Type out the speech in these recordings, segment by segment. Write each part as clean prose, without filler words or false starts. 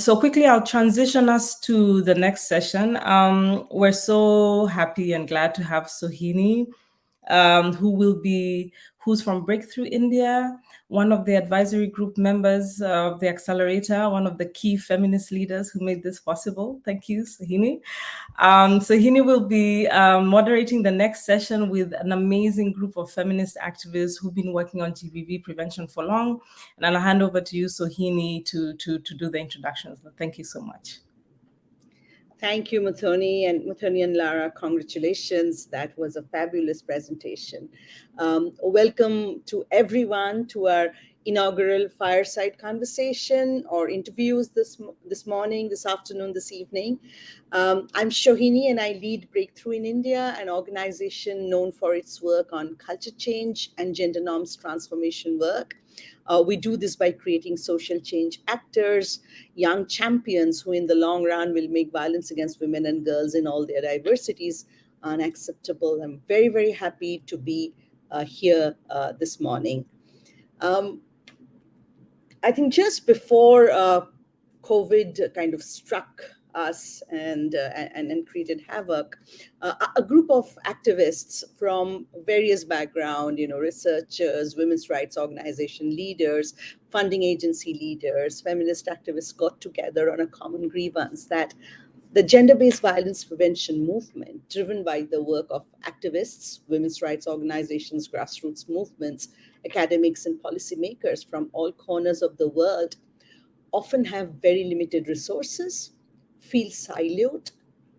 So quickly, I'll transition us to the next session. We're so happy and glad to have Sohini, who's from Breakthrough India, one of the advisory group members of the Accelerator, one of the key feminist leaders who made this possible. Thank you, Sohini. Sohini will be moderating the next session with an amazing group of feminist activists who've been working on GBV prevention for long. And I'll hand over to you, Sohini, to do the introductions. Thank you so much. Thank you, Muthoni and Lara. Congratulations. That was a fabulous presentation. Welcome to everyone to our inaugural fireside conversation or interviews this morning, this afternoon, this evening. I'm Shohini and I lead Breakthrough in India, an organization known for its work on culture change and gender norms transformation work. We do this by creating social change actors, young champions who in the long run will make violence against women and girls in all their diversities unacceptable. I'm very, very happy to be here this morning. I think just before COVID kind of struck us and created havoc, a group of activists from various backgrounds, researchers, women's rights organization leaders, funding agency leaders, feminist activists got together on a common grievance that the gender-based violence prevention movement, driven by the work of activists, women's rights organizations, grassroots movements, academics, and policymakers from all corners of the world, often have very limited resources, feel siloed,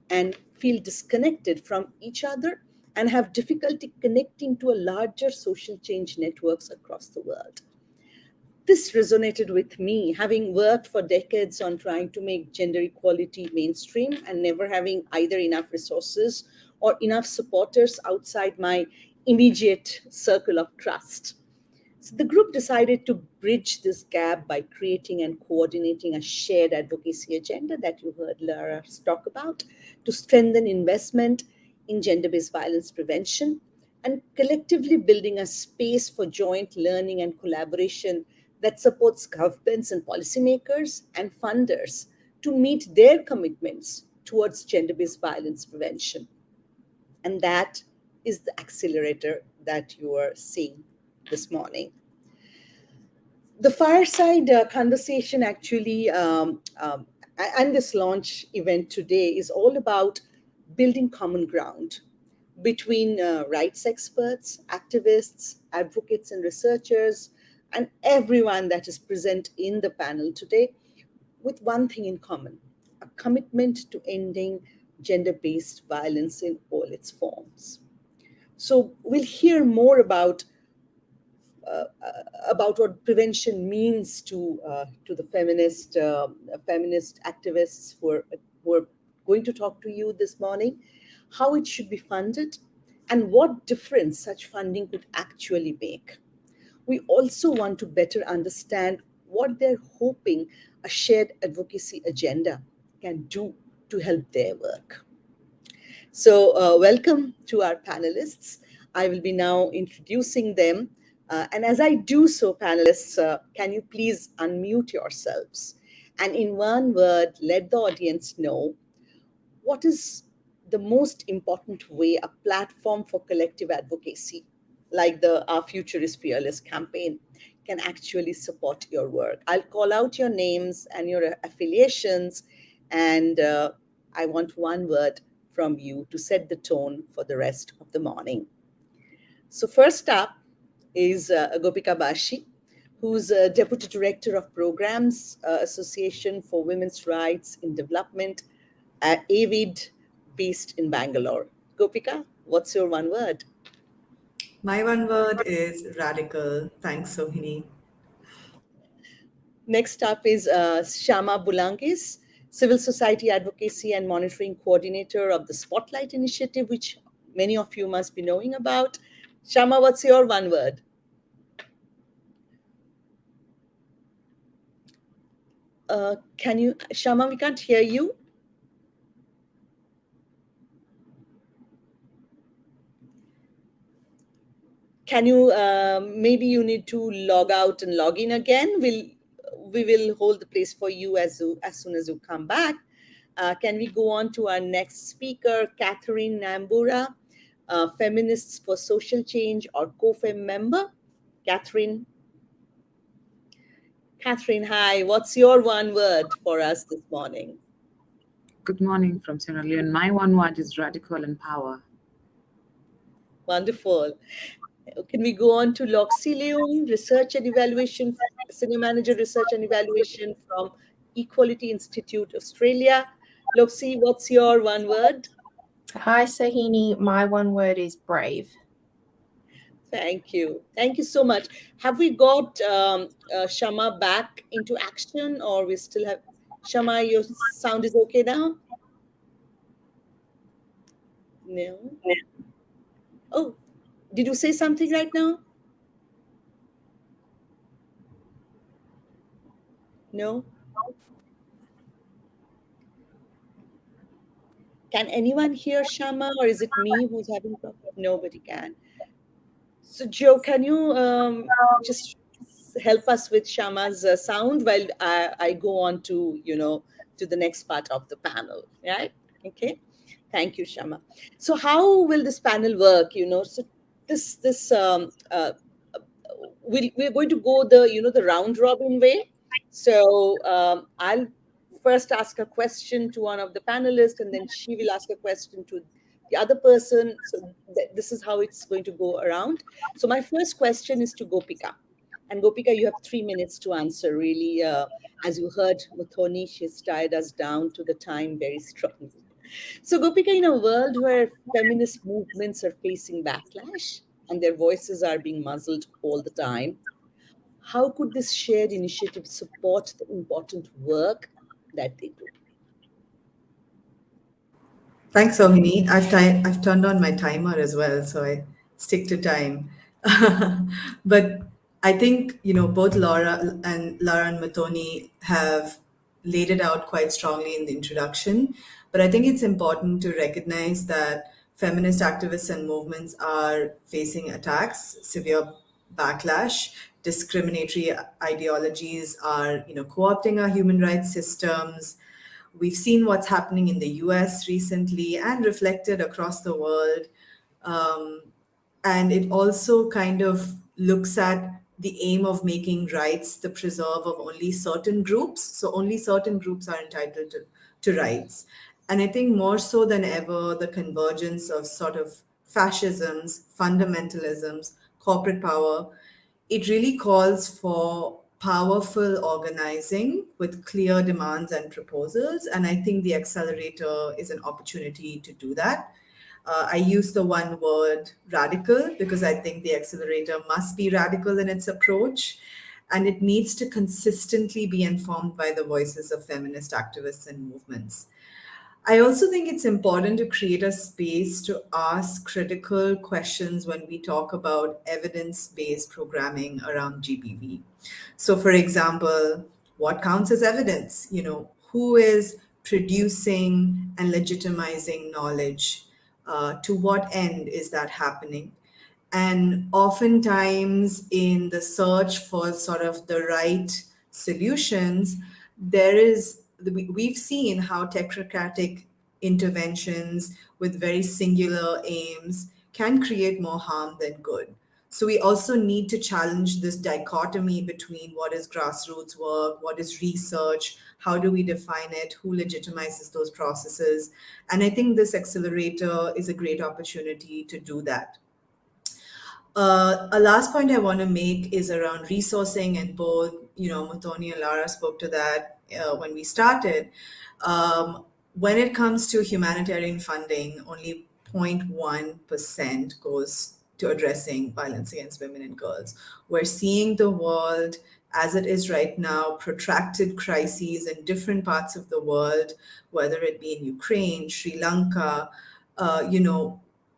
and feel disconnected from each other, and have difficulty connecting to a larger social change networks across the world. This resonated with me, having worked for decades on trying to make gender equality mainstream and never having either enough resources or enough supporters outside my immediate circle of trust. So the group decided to bridge this gap by creating and coordinating a shared advocacy agenda that you heard Lara talk about to strengthen investment in gender-based violence prevention and collectively building a space for joint learning and collaboration that supports governments and policymakers and funders to meet their commitments towards gender-based violence prevention. And that is the accelerator that you are seeing this morning. The fireside conversation actually, and this launch event today is all about building common ground between rights experts, activists, advocates, and researchers, and everyone that is present in the panel today with one thing in common: a commitment to ending gender-based violence in all its forms. So we'll hear more about what prevention means to the feminist activists who are going to talk to you this morning, how it should be funded, and what difference such funding could actually make. We also want to better understand what they're hoping a shared advocacy agenda can do to help their work. So welcome to our panelists. I will be now introducing them. And as I do so, panelists, can you please unmute yourselves? And in one word, let the audience know what is the most important way a platform for collective advocacy, like the Our Future is Fearless campaign, can actually support your work. I'll call out your names and your affiliations, and I want one word from you to set the tone for the rest of the morning. So first up is Gopika Bashi, who's a Deputy Director of Programs, Association for Women's Rights in Development at AVID, based in Bangalore. Gopika, what's your one word? My one word is radical. Thanks, Sohini. Next up is Shamah Bulangis, Civil Society Advocacy and Monitoring Coordinator of the Spotlight Initiative, which many of you must be knowing about. Shamah, what's your one word? Shamah, we can't hear you. Can you, maybe you need to log out and log in again. we will hold the place for you as soon as you come back. Can we go on to our next speaker, Catherine Nyambura, Feminists for Social Change or COFEM member? Catherine. Catherine, hi. What's your one word for us this morning? Good morning from Sierra Leone. My one word is radical and power. Wonderful. Can we go on to Loksee Leung, Research and Evaluation, Senior Manager Research and Evaluation from Equality Institute Australia? Loksee, what's your one word? Hi, Sahini. My one word is brave. Thank you. Thank you so much. Have we got Shamah back into action, or we still have Shamah? Your sound is okay now? No. Oh, did you say something right now? No. Can anyone hear Shamah, or is it me who's having problem? Nobody can. So, Joe, can you just help us with Shamah's sound while I go on to, to the next part of the panel, right? Okay. Thank you, Shamah. So, how will this panel work? So this we're going to go the round robin way. So I'll first ask a question to one of the panelists, and then she will ask a question to the other person. So this is how it's going to go around. So my first question is to Gopika. And Gopika, you have 3 minutes to answer, really. As you heard, Muthoni, she's tied us down to the time very strongly. So, Gopika, in a world where feminist movements are facing backlash and their voices are being muzzled all the time, how could this shared initiative support the important work that they do? Thanks, Sohini. I've turned on my timer as well, so I stick to time. But I think both Lara and Matoni have laid it out quite strongly in the introduction. But I think it's important to recognize that feminist activists and movements are facing attacks, severe backlash. Discriminatory ideologies are co-opting our human rights systems. We've seen what's happening in the US recently and reflected across the world. Um, and it also kind of looks at the aim of making rights the preserve of only certain groups. So only certain groups are entitled to rights. And I think more so than ever, the convergence of sort of fascisms, fundamentalisms, corporate power, it really calls for powerful organizing with clear demands and proposals. And I think the accelerator is an opportunity to do that. I use the one word radical because I think the accelerator must be radical in its approach. And it needs to consistently be informed by the voices of feminist activists and movements. I also think it's important to create a space to ask critical questions when we talk about evidence based programming around GBV. So, for example, what counts as evidence? Who is producing and legitimizing knowledge? To what end is that happening? And oftentimes, in the search for sort of the right solutions, we've seen how technocratic interventions with very singular aims can create more harm than good. So we also need to challenge this dichotomy between what is grassroots work, what is research, how do we define it, who legitimizes those processes. And I think this accelerator is a great opportunity to do that. A last point I want to make is around resourcing, and both, Muthoni and Lara spoke to that when we started. When it comes to humanitarian funding, only 0.1% goes to addressing violence against women and girls. We're seeing the world as it is right now, protracted crises in different parts of the world, whether it be in Ukraine, Sri Lanka.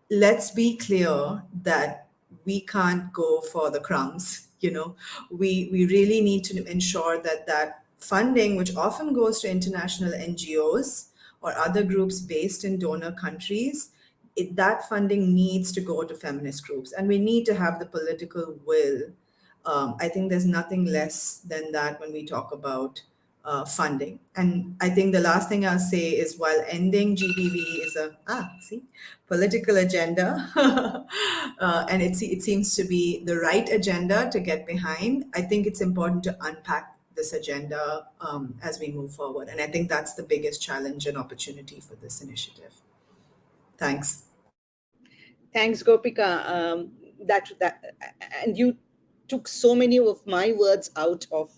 Let's be clear that we can't go for the crumbs. We really need to ensure that funding, which often goes to international NGOs or other groups based in donor countries, that funding needs to go to feminist groups, and we need to have the political will I think there's nothing less than that when we talk about funding. And I think the last thing I'll say is, while ending GBV is a political agenda, and it seems to be the right agenda to get behind, I think it's important to unpack this agenda as we move forward. And I think that's the biggest challenge and opportunity for this initiative. Thanks. Thanks, Gopika. And you took so many of my words out of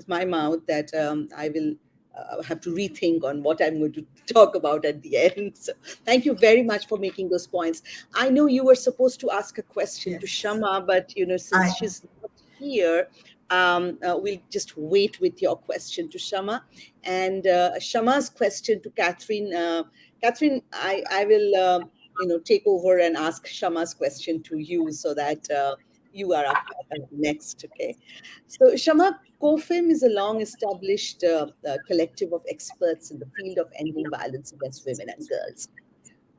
my mouth that I will have to rethink on what I'm going to talk about at the end. So thank you very much for making those points. I know you were supposed to ask a question to Shamah, but since she's not here, we'll just wait with your question to Shamah. And Shamah's question to Catherine. Catherine, I will take over and ask Shamah's question to you, so that you are up next. Okay. So Shamah, COFEM is a long-established collective of experts in the field of ending violence against women and girls.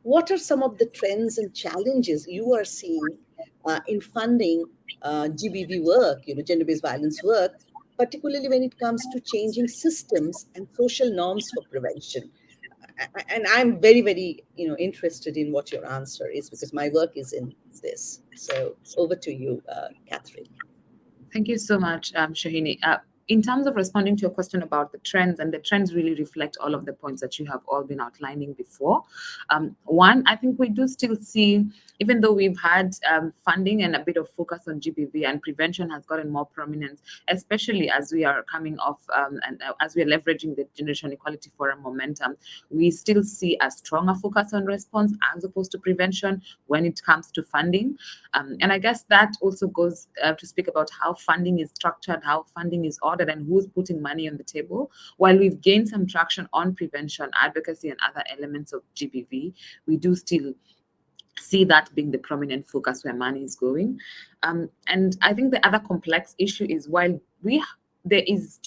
What are some of the trends and challenges you are seeing in funding GBV work, gender-based violence work, particularly when it comes to changing systems and social norms for prevention? And I'm very, very, interested in what your answer is, because my work is in this. So over to you, Catherine. Thank you so much, Shahini. In terms of responding to your question about the trends, and the trends really reflect all of the points that you have all been outlining before. One, I think we do still see, even though we've had funding and a bit of focus on GBV, and prevention has gotten more prominence, especially as we are coming off and as we are leveraging the Generation Equality Forum momentum, we still see a stronger focus on response as opposed to prevention when it comes to funding. And I guess that also goes to speak about how funding is structured, how funding is ordered, and who's putting money on the table. While we've gained some traction on prevention, advocacy, and other elements of GBV, we do still see that being the prominent focus where money is going. And I think the other complex issue is, while there is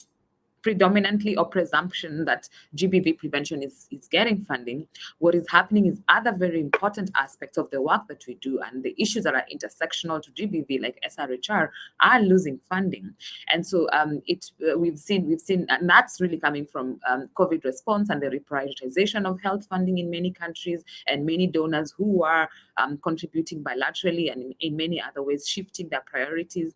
predominantly or presumption that GBV prevention is getting funding, what is happening is other very important aspects of the work that we do and the issues that are intersectional to GBV, like SRHR, are losing funding. And so we've seen, and that's really coming from COVID response and the reprioritization of health funding in many countries, and many donors who are contributing bilaterally and in many other ways shifting their priorities.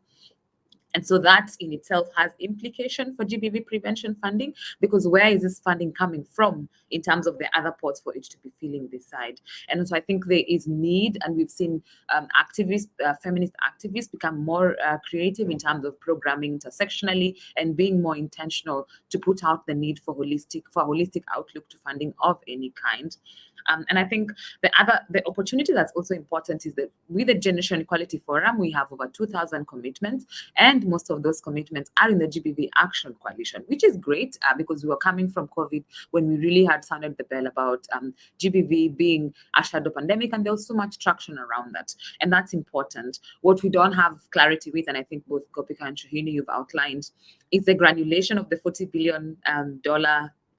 And so that in itself has implication for GBV prevention funding, because where is this funding coming from in terms of the other pots for it to be filling this side? And so I think there is need, and we've seen activists, feminist activists become more creative in terms of programming intersectionally and being more intentional to put out the need for holistic outlook to funding of any kind. And I think the opportunity that's also important is that with the Generation Equality Forum, we have over 2,000 commitments, and most of those commitments are in the GBV Action Coalition, which is great because we were coming from COVID when we really had sounded the bell about GBV being a shadow pandemic, and there was so much traction around that. And that's important. What we don't have clarity with, and I think both Gopika and Shahini, you've outlined, is the granulation of the $40 billion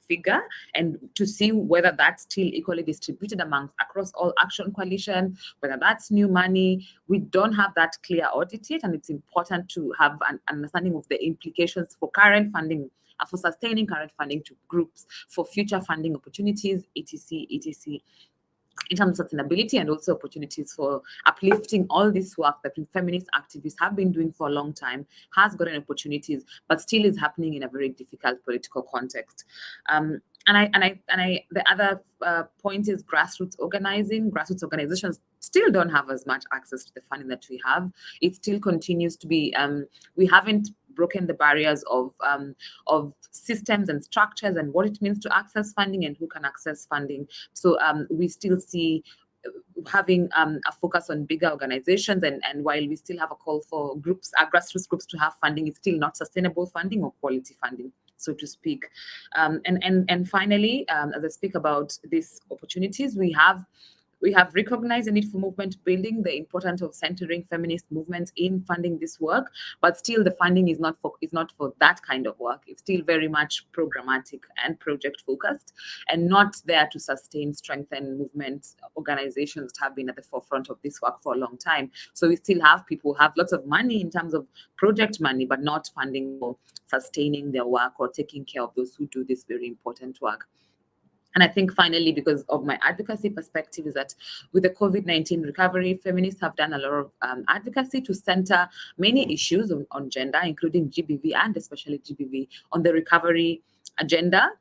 figure, and to see whether that's still equally distributed across all action coalition, whether that's new money. We don't have that clear audit yet, and it's important to have an understanding of the implications for current funding, for sustaining current funding to groups, for future funding opportunities, etc. In terms of sustainability, and also opportunities for uplifting all this work that feminist activists have been doing for a long time, has gotten opportunities, but still is happening in a very difficult political context. The other point is grassroots organizing. Grassroots organizations still don't have as much access to the funding that we have. It still continues to be, we haven't broken the barriers of systems and structures and what it means to access funding and who can access funding. So we still see having a focus on bigger organizations, and while we still have a call for groups, grassroots groups, to have funding, it's still not sustainable funding or quality funding, so to speak. And finally, as I speak about these opportunities, we have We have recognized the need for movement building, the importance of centering feminist movements in funding this work, but still the funding is not for that kind of work. It's still very much programmatic and project focused, and not there to sustain, strengthen movements, organizations that have been at the forefront of this work for a long time. So we still have people who have lots of money in terms of project money, but not funding for sustaining their work or taking care of those who do this very important work. And I think finally, because of my advocacy perspective, is that with the COVID-19 recovery, feminists have done a lot of advocacy to center many issues on gender, including GBV and especially GBV, on the recovery agenda.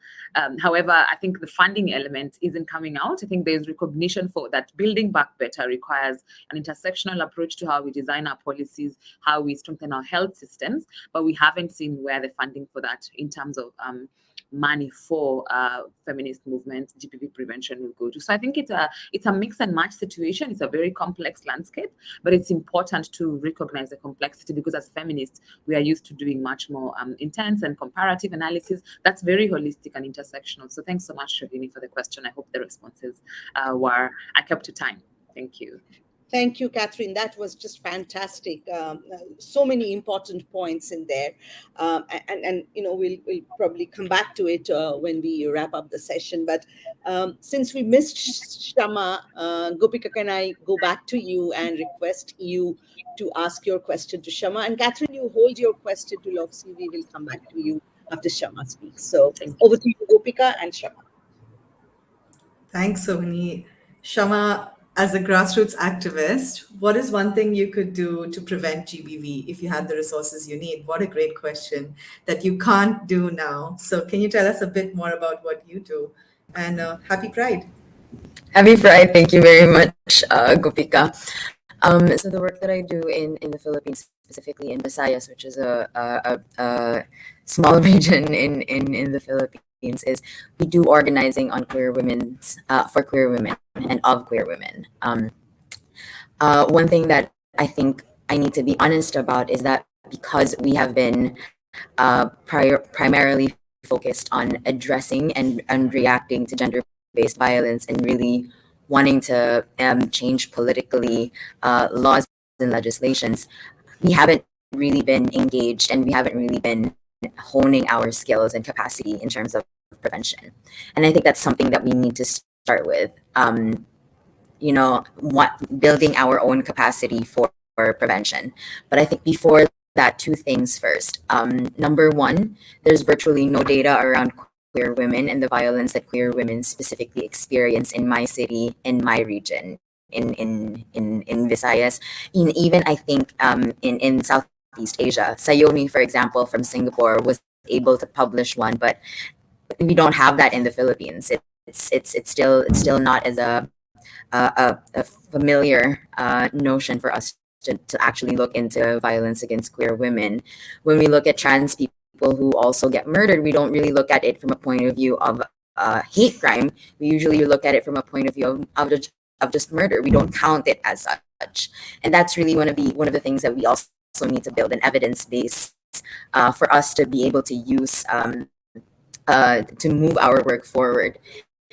However, I think the funding element isn't coming out. I think there's recognition for that building back better requires an intersectional approach to how we design our policies, how we strengthen our health systems, but we haven't seen where the funding for that in terms of money for feminist movements, GBV prevention will go to. So I think it's a mix and match situation. It's a very complex landscape, but it's important to recognize the complexity, because as feminists, we are used to doing much more intense and comparative analysis that's very holistic and intersectional. So thanks so much, Shohini, for the question. I hope the responses I kept to time. Thank you. Thank you, Catherine. That was just fantastic. So many important points in there, and we'll probably come back to it when we wrap up the session. But since we missed Shamah, Gopika, can I go back to you and request you to ask your question to Shamah? And Catherine, you hold your question to Loksee. We will come back to you after Shamah speaks. So over to you, Gopika and Shamah. Thanks, Sohini. Shama, as a grassroots activist, what is one thing you could do to prevent GBV if you had the resources you need? What a great question that you can't do now. So can you tell us a bit more about what you do? And happy Pride. Happy Pride. Thank you very much, Gopika. So the work that I do in the Philippines, specifically in Visayas, which is a small region in the Philippines, is we do organizing on queer women's for queer women and of queer women. One thing that I think I need to be honest about is that because we have been primarily focused on addressing and reacting to gender-based violence and really wanting to change politically laws and legislations, we haven't really been engaged and we haven't really been honing our skills and capacity in terms of prevention. And I think that's something that we need to start with, building our own capacity for prevention. But I think before that, two things first. Number one, there's virtually no data around queer women and the violence that queer women specifically experience in my city, in my region, in Visayas, even I think in Southeast Asia. Sayomi, for example, from Singapore, was able to publish one, but we don't have that in the Philippines. It's still not as a familiar notion for us to actually look into violence against queer women. When we look at trans people who also get murdered, we don't really look at it from a point of view of hate crime. We usually look at it from a point of view of just murder. We don't count it as such, and that's really one of the things that we also need to build an evidence base for us to be able to use to move our work forward.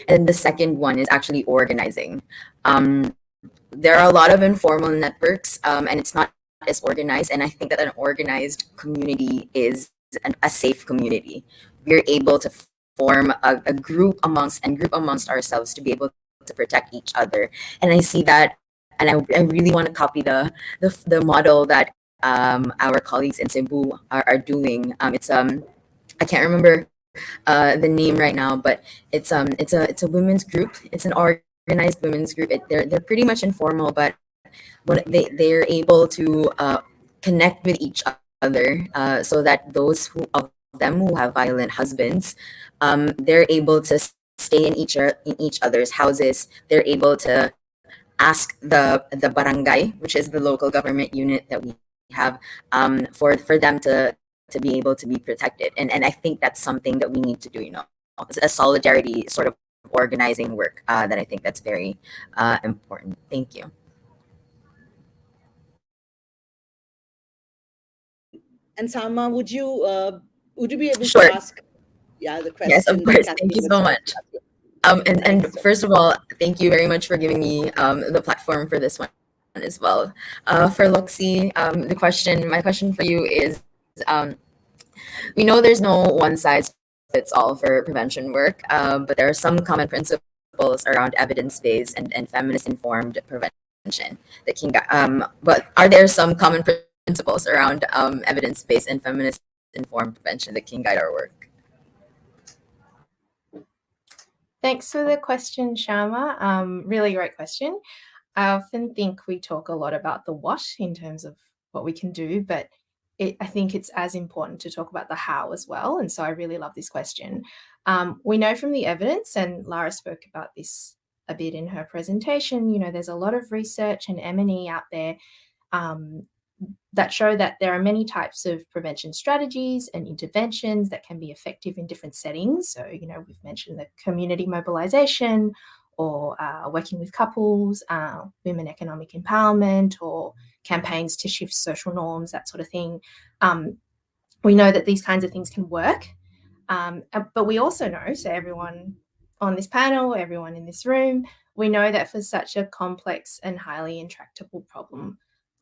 And the second one is actually organizing. There are a lot of informal networks, and it's not as organized. And I think that an organized community is a safe community. We're able to form a group amongst ourselves to be able to protect each other. And I see that, and I really want to copy the model that our colleagues in Cebu are doing. It's I can't remember the name right now, but it's a women's group. It's an organized women's group. They're pretty much informal, but when they're able to connect with each other, so that those of them who have violent husbands, they're able to stay in each other's houses. They're able to ask the barangay, which is the local government unit that we have, for them to be able to be protected. And I think that's something that we need to do, it's a solidarity sort of organizing work that I think that's very important. Thank you. And Salma, would you be able Sure. to ask the question? Yes, of course. Thank you so much. And first of all, thank you very much for giving me the platform for this one as well. For Loksee, my question for you is, we know there's no one size fits all for prevention work, but there are some common principles around evidence-based and feminist-informed prevention that can. But are there some common principles around evidence-based and feminist-informed prevention that can guide our work? Thanks for the question, Shamah. Really great question. I often think we talk a lot about the what in terms of what we can do, but I think it's as important to talk about the how as well. And so I really love this question. We know from the evidence, and Lara spoke about this a bit in her presentation, there's a lot of research and M&E out there that show that there are many types of prevention strategies and interventions that can be effective in different settings. So, we've mentioned the community mobilization, or working with couples, women economic empowerment, or campaigns to shift social norms, that sort of thing. We know that these kinds of things can work. But we also know, so everyone on this panel, everyone in this room, we know that for such a complex and highly intractable problem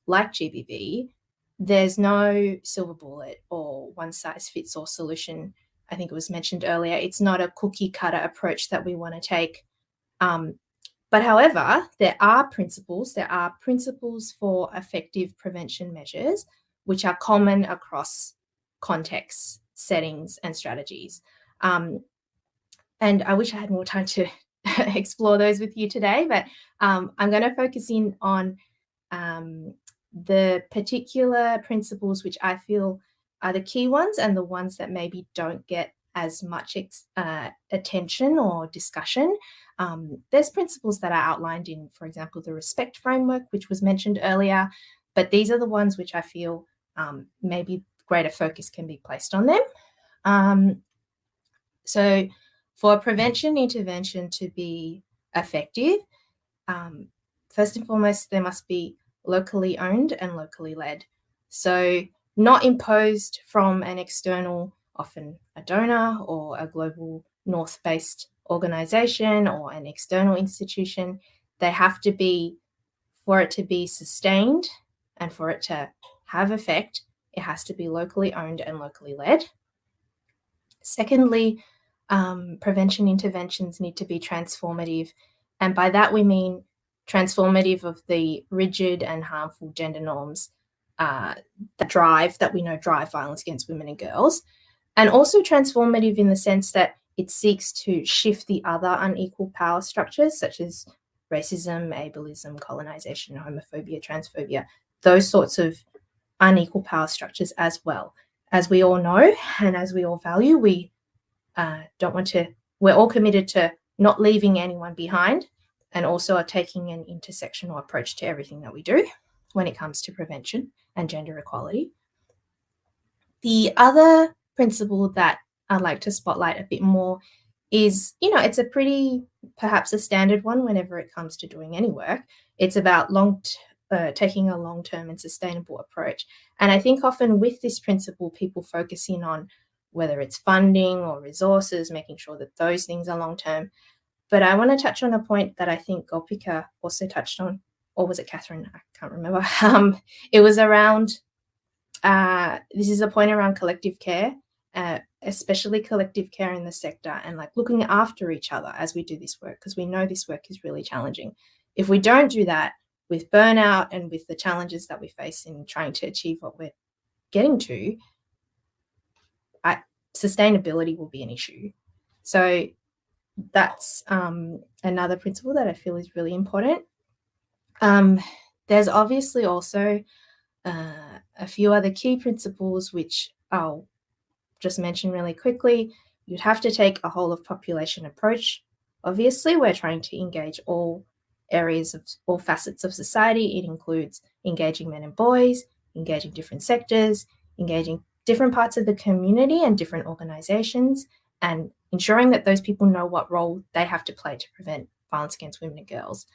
like GBV, there's no silver bullet or one size fits all solution. I think it was mentioned earlier, it's not a cookie cutter approach that we want to take. But however, there are principles for effective prevention measures, which are common across contexts, settings, and strategies. And I wish I had more time to explore those with you today, but I'm going to focus in on the particular principles which I feel are the key ones and the ones that maybe don't get as much attention or discussion. There's principles that are outlined in, for example, the respect framework, which was mentioned earlier, but these are the ones which I feel maybe greater focus can be placed on them. So for prevention intervention to be effective, first and foremost, there must be locally owned and locally led. So not imposed from an external, often a donor or a global north-based organization or an external institution. They have to be, for it to be sustained and for it to have effect, it has to be locally owned and locally led. Secondly, prevention interventions need to be transformative. And by that we mean transformative of the rigid and harmful gender norms that we know drive violence against women and girls. And also transformative in the sense that it seeks to shift the other unequal power structures, such as racism, ableism, colonization, homophobia, transphobia, those sorts of unequal power structures as well. As we all know and as we all value, we're all committed to not leaving anyone behind, and also are taking an intersectional approach to everything that we do when it comes to prevention and gender equality. The other principle that I'd like to spotlight a bit more is, it's a pretty, perhaps a standard one whenever it comes to doing any work. It's about taking a long-term and sustainable approach. And I think often with this principle, people focus in on whether it's funding or resources, making sure that those things are long-term. But I want to touch on a point that I think Gopika also touched on, or was it Catherine? I can't remember. It was around, this is a point around collective care, especially collective care in the sector, and like looking after each other as we do this work, because we know this work is really challenging. If we don't do that, with burnout and with the challenges that we face in trying to achieve what we're getting to, sustainability will be an issue. So that's another principle that I feel is really important. There's obviously also a few other key principles which I'll just mention really quickly. You'd have to take a whole of population approach. Obviously, we're trying to engage all areas of all facets of society. It includes engaging men and boys, engaging different sectors, engaging different parts of the community and different organizations, and ensuring that those people know what role they have to play to prevent violence against women and girls.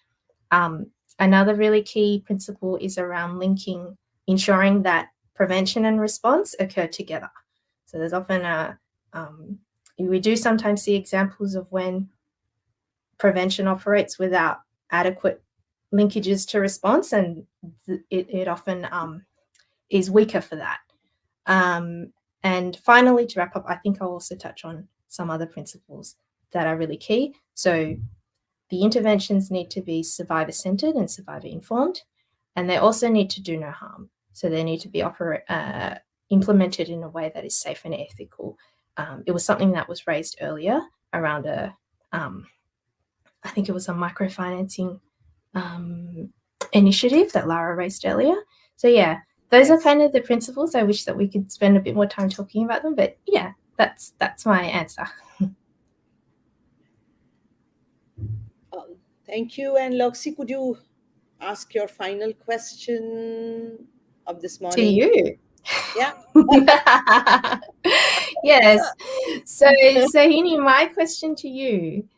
Another really key principle is around ensuring that prevention and response occur together. So there's often we do sometimes see examples of when prevention operates without adequate linkages to response, and it often is weaker for that. And finally, to wrap up, I think I'll also touch on some other principles that are really key. So the interventions need to be survivor-centered and survivor-informed, and they also need to do no harm. So they need to be implemented in a way that is safe and ethical. It was something that was raised earlier around I think it was a microfinancing initiative that Lara raised earlier. So yeah, those are kind of the principles. I wish that we could spend a bit more time talking about them, but yeah, that's my answer. Thank you. And Loksee, could you ask your final question of this morning? To you. Yeah. Yes. So Hini, my question to you,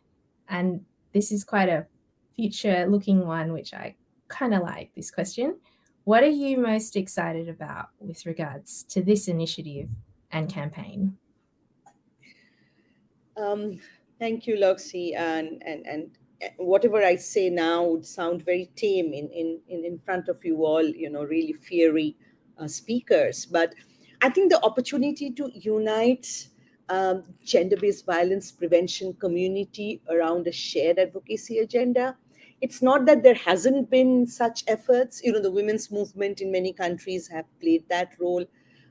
and this is quite a future-looking one, which I kind of like this question. What are you most excited about with regards to this initiative and campaign? Thank you, Loksee. And whatever I say now would sound very tame in front of you all, really fiery speakers. But I think the opportunity to unite gender-based violence prevention community around a shared advocacy agenda. It's not that there hasn't been such efforts. The women's movement in many countries have played that role,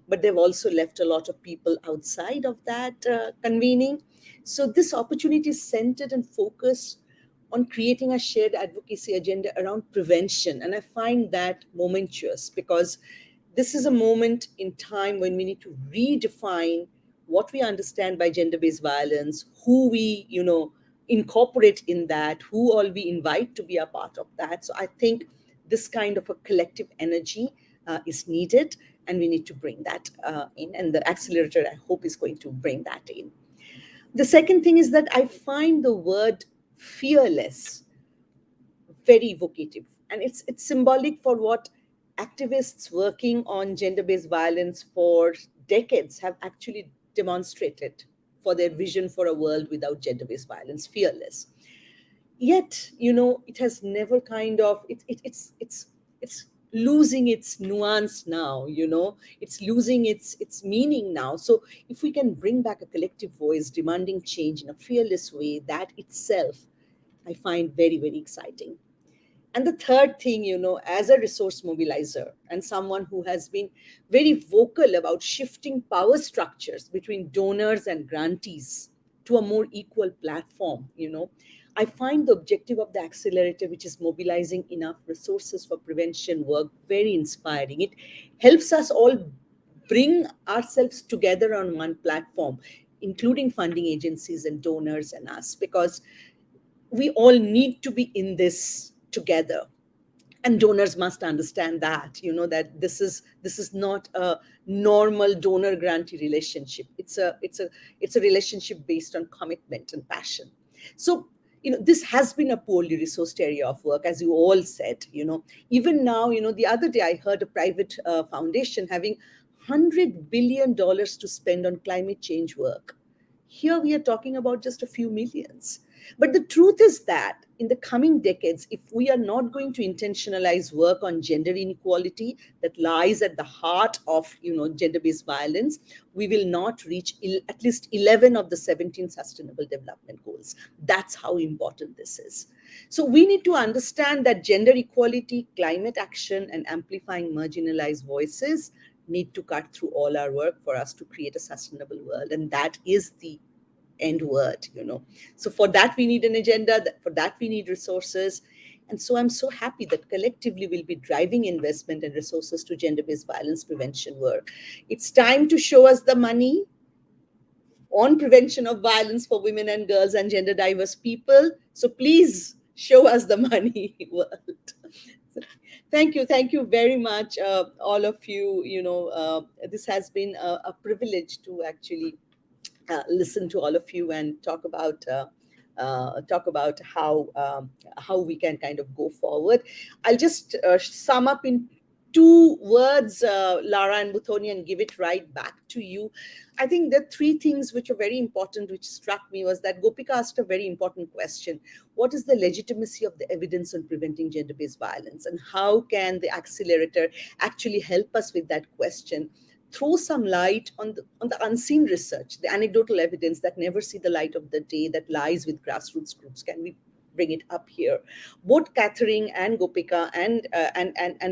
but they've also left a lot of people outside of that convening. So this opportunity is centered and focused on creating a shared advocacy agenda around prevention. And I find that momentous, because this is a moment in time when we need to redefine what we understand by gender-based violence, who we, incorporate in that, who all we invite to be a part of that. So I think this kind of a collective energy is needed, and we need to bring that in. And the accelerator, I hope, is going to bring that in. The second thing is that I find the word fearless very evocative, and it's symbolic for what activists working on gender-based violence for decades have actually demonstrated for their vision for a world without gender-based violence, fearless. Yet, it has never kind of it's losing its nuance now. It's losing its meaning now. So if we can bring back a collective voice demanding change in a fearless way, that itself I find very, very exciting. And the third thing, as a resource mobilizer and someone who has been very vocal about shifting power structures between donors and grantees to a more equal platform, I find the objective of the accelerator, which is mobilizing enough resources for prevention work, very inspiring. It helps us all bring ourselves together on one platform, including funding agencies and donors and us, because we all need to be in this together. And donors must understand that, that this is not a normal donor grantee relationship. It's a relationship based on commitment and passion. So this has been a poorly resourced area of work, as you all said. Even now, the other day I heard a private foundation having $100 billion to spend on climate change work. Here we are talking about just a few millions. But the truth is that in the coming decades, if we are not going to intentionalize work on gender inequality that lies at the heart of gender-based violence, we will not reach at least 11 of the 17 Sustainable Development Goals. That's how important this is. So we need to understand that gender equality, climate action, and amplifying marginalized voices need to cut through all our work for us to create a sustainable world. And that is the end word. So for that, we need an agenda. For that, we need resources. And so I'm so happy that collectively we'll be driving investment and resources to gender-based violence prevention work. It's time to show us the money on prevention of violence for women and girls and gender diverse people. So please show us the money, world. Thank you very much, all of you. This has been a privilege to actually listen to all of you and talk about how we can kind of go forward. I'll just sum up in two words, Lara and Muthoni, and give it right back to you. I think the three things which are very important, which struck me, was that Gopika asked a very important question. What is the legitimacy of the evidence on preventing gender-based violence? And how can the accelerator actually help us with that question? Throw some light on the unseen research, the anecdotal evidence that never see the light of the day, that lies with grassroots groups. Can we bring it up here? Both Catherine and Gopika and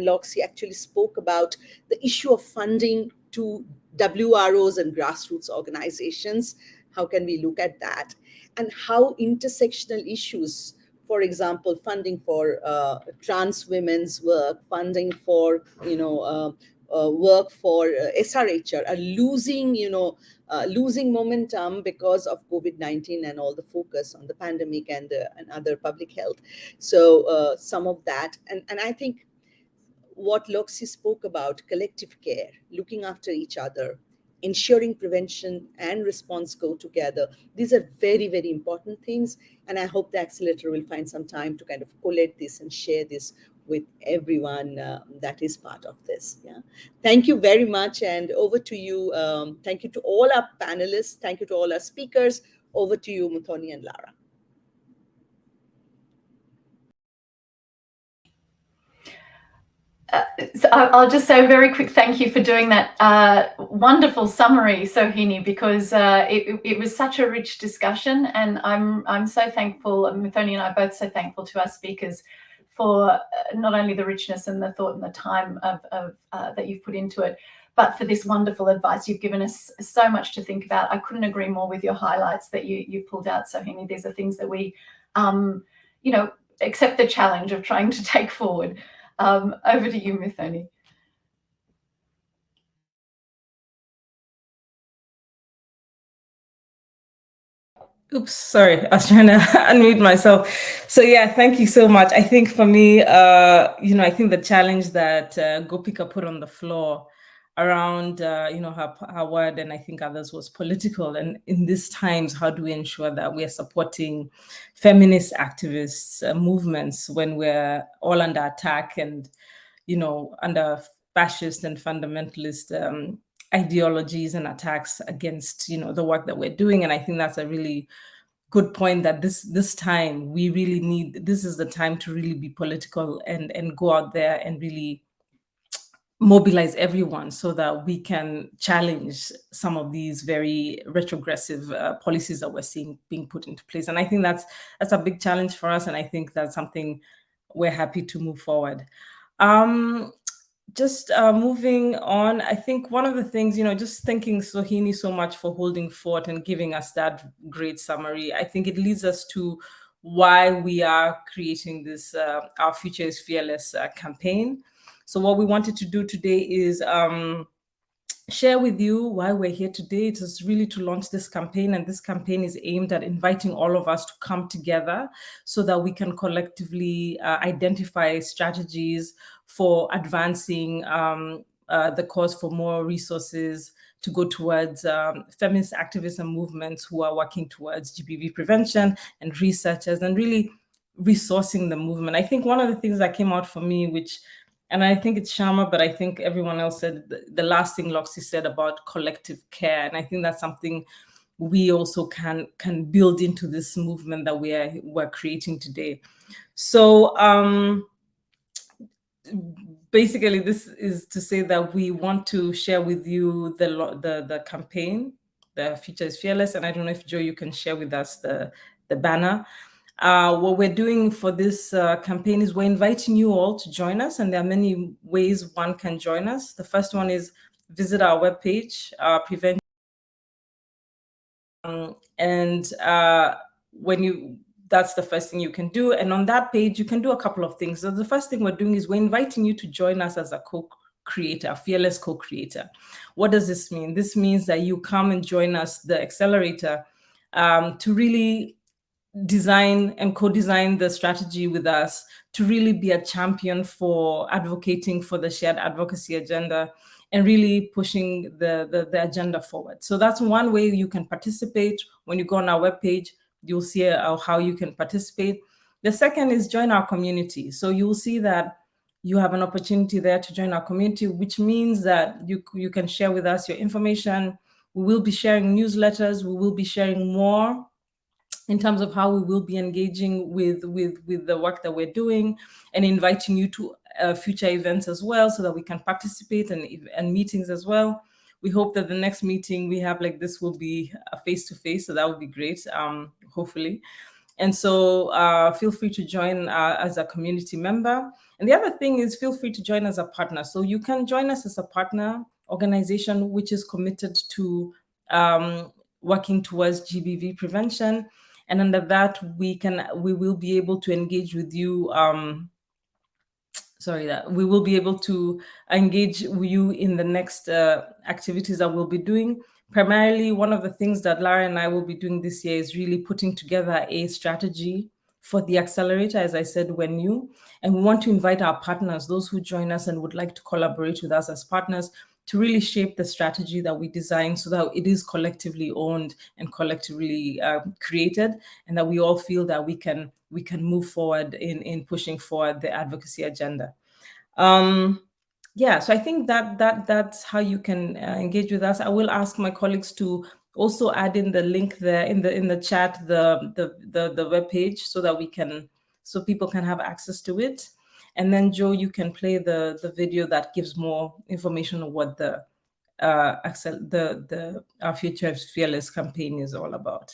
Loksee actually spoke about the issue of funding to WROs and grassroots organizations. How can we look at that? And how intersectional issues, for example, funding for trans women's work, funding for work for SRHR are losing losing momentum because of COVID-19 and all the focus on the pandemic and other public health. So some of that, and I think what Loksee spoke about, collective care, looking after each other, ensuring prevention and response go together. These are very, very important things. And I hope the accelerator will find some time to kind of collate this and share this with everyone that is part of this. Yeah. Thank you very much. And over to you. Thank you to all our panelists. Thank you to all our speakers. Over to you, Muthoni and Lara. So I'll just say a very quick thank you for doing that wonderful summary, Sohini, because it was such a rich discussion, and I'm so thankful, and Muthoni and I are both so thankful to our speakers for not only the richness and the thought and the time that you've put into it, but for this wonderful advice. You've given us so much to think about. I couldn't agree more with your highlights that you pulled out, Sohini. These are things that we, accept the challenge of trying to take forward. Over to you, Muthoni. Oops, sorry, I was trying to unmute myself. So yeah, thank you so much. I think for me, I think the challenge that Gopika put on the floor around, her word, and I think others, was political. And in these times, how do we ensure that we are supporting feminist activists, movements, when we're all under attack and, under fascist and fundamentalist ideologies and attacks against, the work that we're doing. And I think that's a really good point, that this time we really need, this is the time to really be political and go out there and really mobilize everyone so that we can challenge some of these very retrogressive policies that we're seeing being put into place. And I think that's a big challenge for us. And I think that's something we're happy to move forward. Just moving on, I think one of the things, just thanking Sohini so much for holding fort and giving us that great summary. I think it leads us to why we are creating this Our Future is Fearless campaign. So what we wanted to do today is share with you why we're here today. It is really to launch this campaign, and this campaign is aimed at inviting all of us to come together so that we can collectively identify strategies for advancing the cause for more resources to go towards feminist activists and movements who are working towards GBV prevention, and researchers, and really resourcing the movement. I think one of the things that came out for me, and I think it's Shamah, but I think everyone else said the last thing Loksee said about collective care. And I think that's something we also can build into this movement that we're creating today. So basically, this is to say that we want to share with you the campaign, The Future is Fearless. And I don't know if Joe, you can share with us the banner. What we're doing for this campaign is we're inviting you all to join us, and there are many ways one can join us. The first one is visit our webpage, Prevention. That's the first thing you can do. And on that page, you can do a couple of things. So the first thing we're doing is we're inviting you to join us as a co-creator, a fearless co-creator. What does this mean? This means that you come and join us, the accelerator, to really design and co-design the strategy with us, to really be a champion for advocating for the shared advocacy agenda and really pushing the agenda forward. So that's one way you can participate. When you go on our webpage, you'll see how you can participate. The second is join our community. So you'll see that you have an opportunity there to join our community, which means that you can share with us your information. We will be sharing newsletters. We will be sharing more in terms of how we will be engaging with the work that we're doing, and inviting you to future events as well, so that we can participate, and meetings as well. We hope that the next meeting we have like this will be face-to-face, so that would be great, hopefully. And so feel free to join as a community member. And the other thing is, feel free to join as a partner. So you can join us as a partner organization which is committed to working towards GBV prevention. And under that, we will be able to engage with you. We will be able to engage with you in the next activities that we'll be doing. Primarily, one of the things that Lara and I will be doing this year is really putting together a strategy for the accelerator. As I said, we're new, and we want to invite our partners, those who join us and would like to collaborate with us as partners, to really shape the strategy that we design, so that it is collectively owned and collectively created, and that we all feel that we can move forward in pushing forward the advocacy agenda. Yeah, so I think that's how you can engage with us. I will ask my colleagues to also add in the link there in the chat, the web page, so that people can have access to it. And then Joe, you can play the video that gives more information on what the Our Future is Fearless campaign is all about.